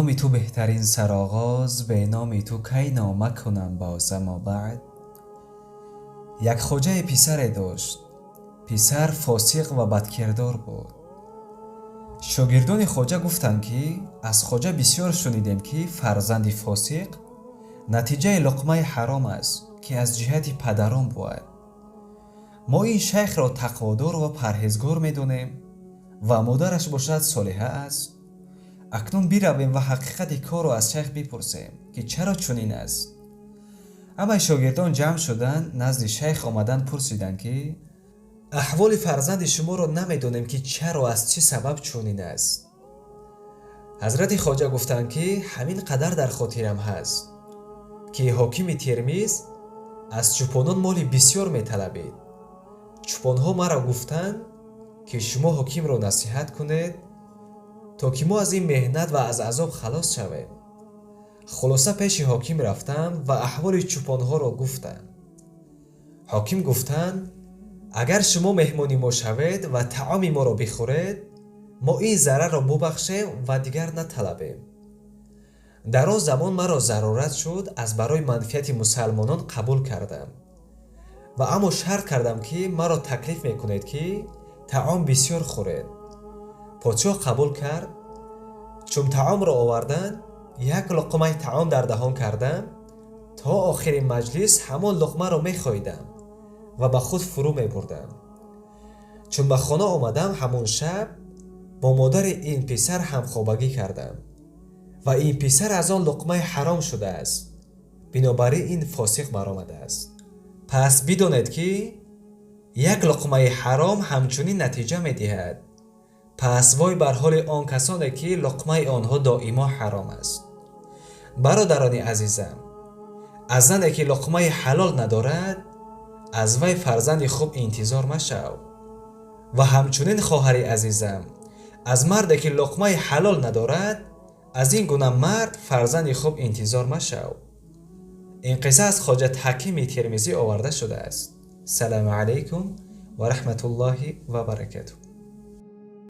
نام تو بهترین سرآغاز، به نام تو کی نامه کنم باز اما بعد. یک خوجه پسر داشت، پسر فاسق و بدکردار بود. شاگردان خوجه گفتند که از خوجه بسیار شنیدیم که فرزند فاسق نتیجه لقمه حرام است که از جهت پدران بود. ما این شیخ را تقوادار و پرهیزگار می‌دانیم و مادرش باشد صالحه است. اکنون برویم و حقیقت کار را از شیخ بپرسیم که چرا چنین است. اما شاگردان جمع شدند، نزد شیخ آمدند، پرسیدند که احوال فرزند شما را نمی‌دانیم که چرا از چه سبب چنین است. حضرت خواجه گفتند که همین قدر در خاطرم هست که حاکم ترمیز از چوپانان مال بسیار می‌طلبید. چوپانها مرا گفتند که شما حاکم را نصیحت کنید تا که ما از این مهنت و از عذاب خلاص شویم. خلاصه پیش حاکم رفتم و احوال چوپانها را گفتم. حاکم گفتند اگر شما مهمانی ما شوید و طعام ما را بخورید، ما این ضرر را ببخشیم و دیگر نطلبیم. در آن زمان مرا ضرورت شد، از برای منفعت مسلمانان قبول کردم و اما شرط کردم که مرا تکلیف میکنید که طعام بسیار خورید. پادشاه قبول کرد. چون طعام را آوردند، یک لقمه طعام در دهان کردم. تا آخر مجلس همان لقمه را میخوردم و به خود فرو میبردم. چون به خانه آمدم، همون شب با مادر این پسر همخوابگی کردم و این پسر از آن لقمه حرام شده است، بنابراین این فاسق برآمده است. پس بدانید که یک لقمه حرام همچنین نتیجه میدهد. پس وای بر حال آن کسانی که لقمه آنها دائما حرام است. برادران عزیزم، از زنی که لقمه حلال ندارد، از وی فرزند خوب انتظار مشو. و همچنین خواهر عزیزم، از مردی که لقمه حلال ندارد، از این گونه مرد فرزند خوب انتظار مشو. این قصه از خواجه حکیم ترمذی آورده شده است. سلام علیکم و رحمت الله و برکاته.